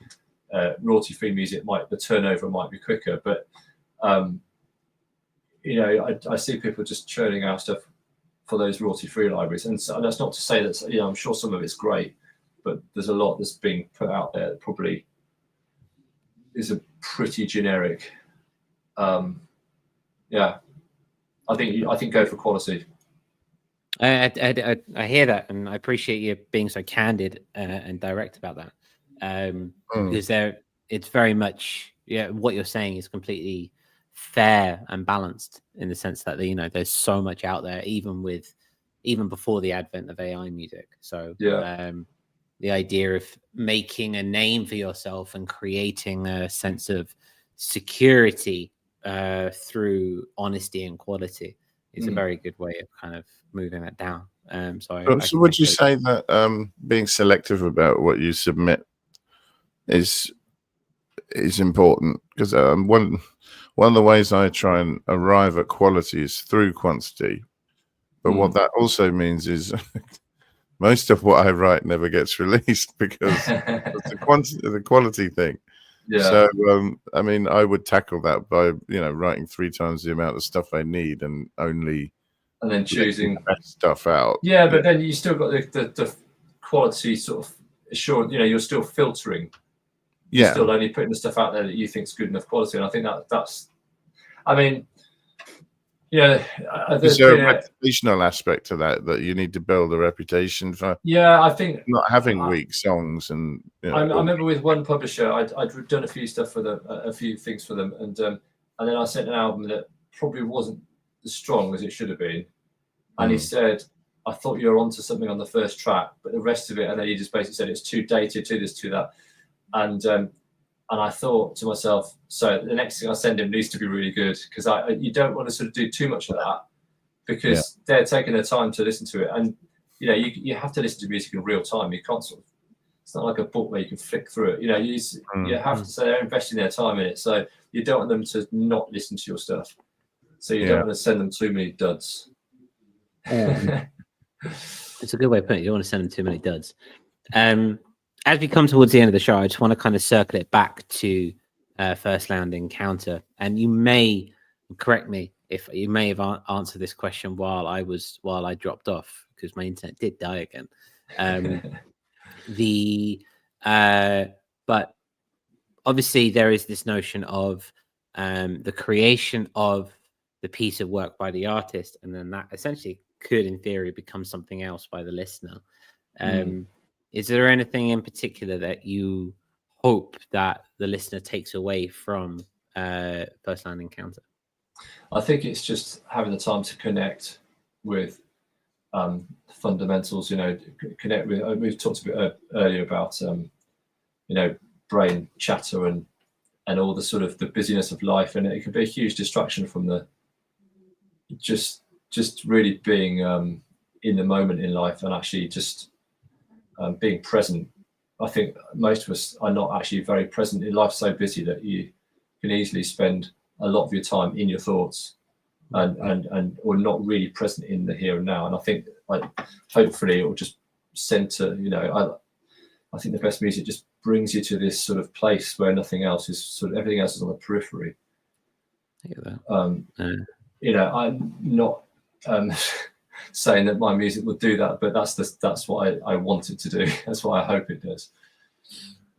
Royalty-free music the turnover might be quicker, but I see people just churning out stuff for those royalty-free libraries, and that's not to say that I'm sure some of it's great, but there's a lot that's being put out there that probably is a pretty generic. I think go for quality.
I hear that, and I appreciate you being so candid and direct about that, because it's very much what you're saying is completely fair and balanced, in the sense that there's so much out there, even before the advent of AI music. So the idea of making a name for yourself and creating a sense of security through honesty and quality is a very good way of kind of moving that down. So
would you say that being selective about what you submit is important? Because one of the ways I try and arrive at quality is through quantity, but what that also means is most of what I write never gets released because it's the quality thing. Yeah. So I mean, I would tackle that by writing 3 times the amount of stuff I need and
then choosing
the best stuff out.
Yeah, but then you still got the quality sort of assured. You're still filtering. You're still only putting the stuff out there that you think is good enough quality, and I think that's. I mean,
is there a reputational aspect to that you need to build a reputation for?
Yeah, I think
not having weak songs and.
I remember with one publisher, I'd done a few stuff for them, a few things for them, and then I sent an album that probably wasn't as strong as it should have been, and he said, "I thought you were onto something on the first track, but the rest of it," and then he just basically said it's too dated, too this, too that, and I thought to myself, so the next thing I send him needs to be really good, because you don't want to sort of do too much of that, because they're taking their time to listen to it, and you have to listen to music in real time. You can't sort of. It's not like a book where you can flick through it. You have to say they're investing their time in it. So you don't want them to not listen to your stuff. So you don't want to send them too many duds.
It's a good way of putting it. You don't want to send them too many duds. As we come towards the end of the show, I just want to kind of circle it back to First Land Encounter. And you may correct me if you may have answered this question while I dropped off, because my internet did die again. But obviously there is this notion of the creation of the piece of work by the artist, and then that essentially could, in theory, become something else by the listener. Is there anything in particular that you hope that the listener takes away from First Land Encounter?
I think it's just having the time to connect with fundamentals, connect with, we've talked a bit earlier about, brain chatter and all the sort of the busyness of life. And it can be a huge distraction from the just really being in the moment in life and actually just being present. I think most of us are not actually very present in life, so busy that you can easily spend a lot of your time in your thoughts and or not really present in the here and now. And I think hopefully it will just center, I think the best music just brings you to this sort of place where nothing else is everything else is on the periphery.
I get that.
I'm not saying that my music will do that, but that's what I want it to do. That's what I hope it does.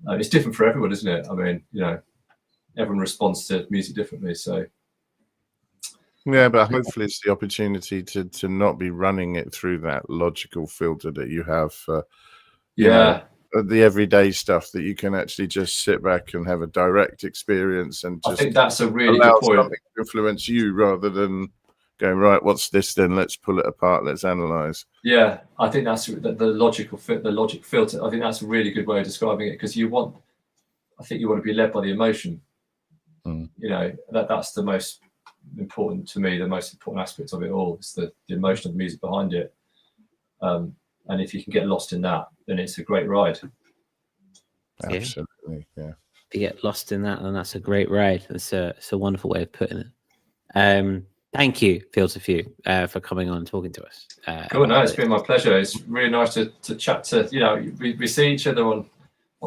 It's different for everyone, isn't it? I mean, everyone responds to music differently. So
yeah, but hopefully it's the opportunity to not be running it through that logical filter that you have for the everyday stuff, that you can actually just sit back and have a direct experience and just, I think
that's a really good point,
something to influence you rather than going, right, what's this then? Let's pull it apart. Let's analyze.
Yeah, I think that's the logic filter. I think that's a really good way of describing it, because I think you want to be led by the emotion. That's the most important to me. The most important aspect of it all is the emotion of the music behind it. And if you can get lost in that, then it's a great ride.
Absolutely, yeah.
If you get lost in that, then that's a great ride. It's a wonderful way of putting it. Thank you, Fields of Few, for coming on and talking to us.
Cool, no, it's been my pleasure. It's really nice to chat to, we see each other on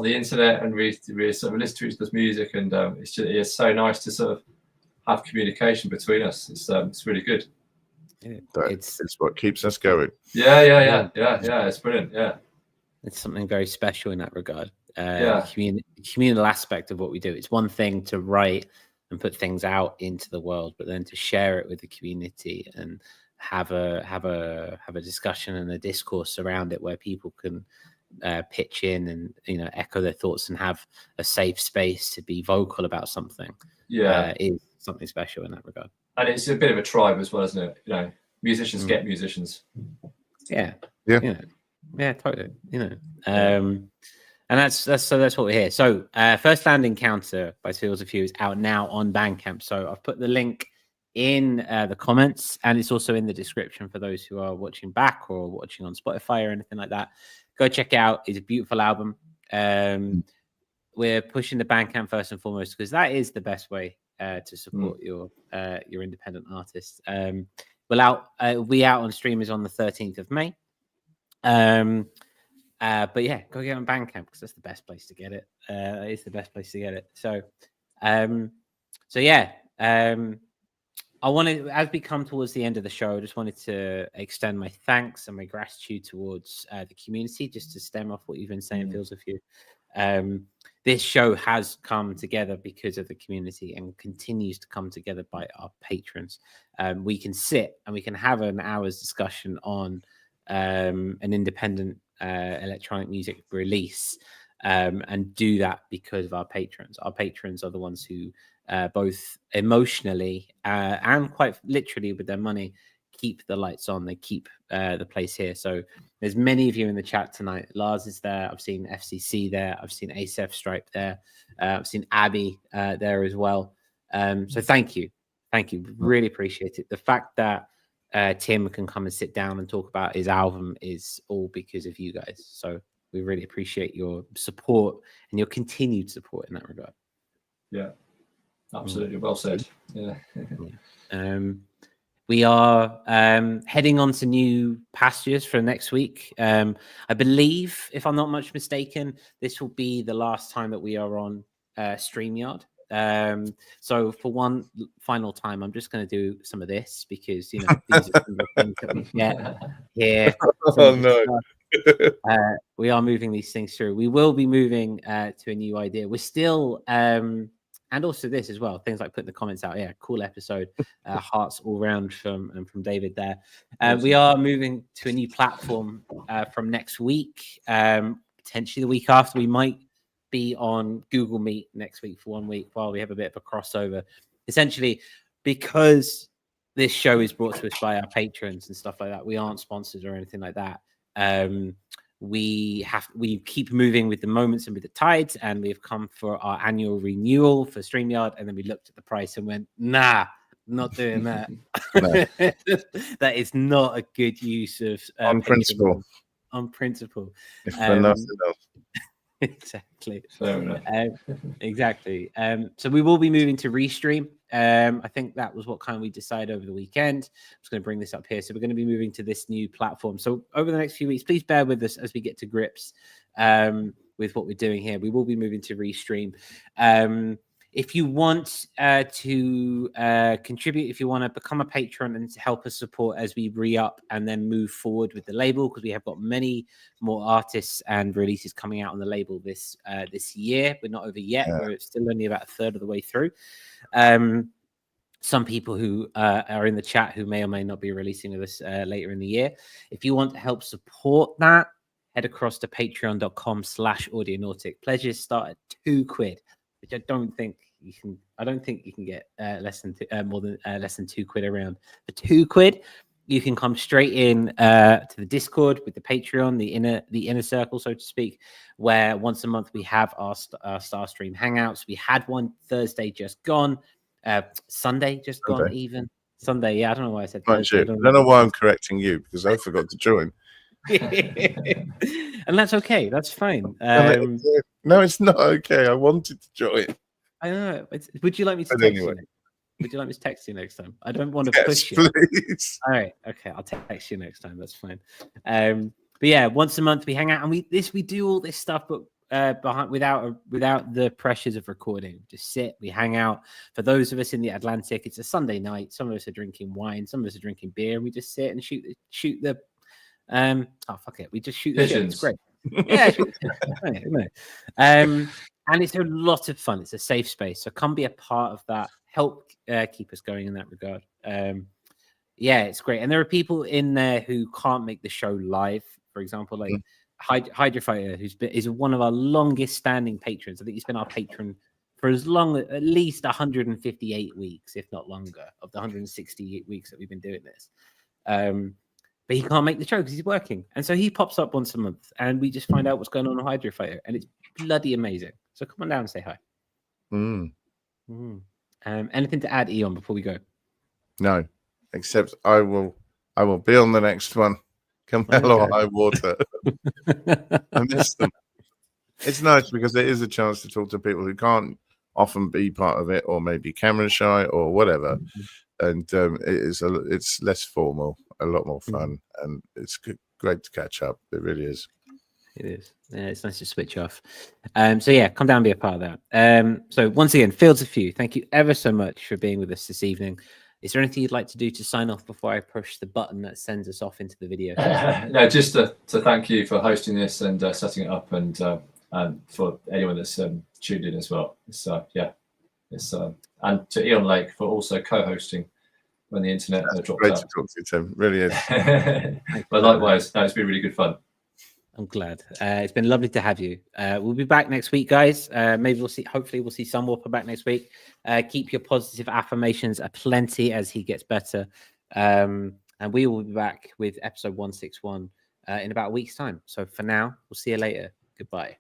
the internet, and we sort of listen to each other's music, and it's so nice to sort of have communication between us. It's really good.
It's what keeps us going.
Yeah. It's brilliant. Yeah,
it's something very special in that regard. The communal aspect of what we do. It's one thing to write and put things out into the world, but then to share it with the community and have a discussion and a discourse around it where people can pitch in and echo their thoughts and have a safe space to be vocal about something. Is something special in that regard. And
it's a bit of a tribe as well, isn't it? Musicians get musicians.
Yeah, totally. And that's what we're here. So First Land Encounter by Fields of Few is out now on Bandcamp. So I've put the link in the comments, and it's also in the description for those who are watching back or watching on Spotify or anything like that. Go check it out. It's a beautiful album. We're pushing the Bandcamp first and foremost because that is the best way to support your independent artists. It'll be out on streamers on the 13th of May. But yeah, go get it on Bandcamp because that's the best place to get it. It's the best place to get it. So I wanted, as we come towards the end of the show, I just wanted to extend my thanks and my gratitude towards the community, just to stem off what you've been saying, Fields of Few. This show has come together because of the community and continues to come together by our patrons. We can sit and we can have an hour's discussion on an independent electronic music release and do that because of our patrons. Our patrons are the ones who both emotionally and quite literally with their money keep the lights on. They keep the place here. So there's many of you in the chat tonight. Lars is there. I've seen FCC there. I've seen ASEF Stripe there. I've seen Abby there as well. So thank you. Really appreciate it. The fact that Tim can come and sit down and talk about his album is all because of you guys. So we really appreciate your support and your continued support in that regard.
Yeah, absolutely. Well said. Yeah.
We are heading on to new pastures for next week. I believe, if I'm not much mistaken, this will be the last time that we are on StreamYard. So for one final time, I'm just going to do some of this because, you know, these are some of the things that we get here.
Oh, no.
We are moving these things through. We will be moving to a new idea. We're still... and also this as well, things like putting the comments out. Yeah, cool episode. Hearts all round from David there. We are moving to a new platform from next week. Potentially the week after, we might be on Google Meet next week for 1 week while we have a bit of a crossover. Essentially, because this show is brought to us by our patrons and stuff like that, we aren't sponsored or anything like that. We keep moving with the moments and with the tides, and we've come for our annual renewal for StreamYard, and then we looked at the price and went, nah, not doing that. That is not a good use of
on principle.
On principle.
If for nothing else.
Exactly. Exactly. So we will be moving to Restream. I think that was what kind of we decided over the weekend. I'm just going to bring this up here. So we're going to be moving to this new platform. So over the next few weeks, please bear with us as we get to grips with what we're doing here. We will be moving to Restream. If you want to contribute, if you want to become a patron and help us support as we re-up and then move forward with the label, because we have got many more artists and releases coming out on the label this year. We're not over yet. We're still only about a third of the way through. Some people who are in the chat who may or may not be releasing with us later in the year. If you want to help support that, head across to patreon.com/audionautic. Pledges start at £2, which I don't think you can. I don't think you can get less than £2 around. For £2, you can come straight in to the Discord with the Patreon, the inner circle, so to speak, where once a month we have our Starstream hangouts. We had one Thursday just gone, Sunday just gone, even Sunday. Yeah, I don't know why I said Thursday.
I don't know why I'm correcting you because I forgot to join.
And that's okay. That's fine.
No, it's not okay. I wanted to join.
I know. Would you like me to text you? Would you like me to text you next time? I don't want to push you.
Please.
All right. Okay. I'll text you next time. That's fine. But yeah, once a month we hang out and we do all this stuff, but without the pressures of recording. Just sit, we hang out. For those of us in the Atlantic, it's a Sunday night. Some of us are drinking wine, some of us are drinking beer, and we just sit and shoot the fuck it. We just shoot the shit. It's great. Yeah. And it's a lot of fun. It's a safe space. So come be a part of that. Help keep us going in that regard. Yeah, it's great. And there are people in there who can't make the show live. For example, like Hydrofighter, is one of our longest standing patrons. I think he's been our patron for as long, at least 158 weeks, if not longer, of the 168 weeks that we've been doing this. But he can't make the show because he's working. And so he pops up once a month and we just find out what's going on with Hydrofighter. And it's bloody amazing. So come on down and say hi. Anything to add, Eon, before we go?
No, except I will be on the next one. Come hell or high water. I miss them. It's nice because there is a chance to talk to people who can't often be part of it or maybe camera shy or whatever. And it's less formal, a lot more fun, and it's great to catch up. It really is.
It is. Yeah, it's nice to switch off. So yeah, come down and be a part of that. So once again, Fields of Few, thank you ever so much for being with us this evening. Is there anything you'd like to do to sign off before I push the button that sends us off into the video?
No, just to thank you for hosting this and setting it up, and for anyone that's tuned in as well. And to Eon Lake for also co-hosting when the internet dropped out.
Great to talk to you, Tim. Really is.
But likewise, it's been really good fun.
I'm glad. It's been lovely to have you. We'll be back next week, guys. Maybe we'll see. Hopefully, we'll see Sunwarper back next week. Keep your positive affirmations aplenty as he gets better. And we will be back with episode 161 in about a week's time. So for now, we'll see you later. Goodbye.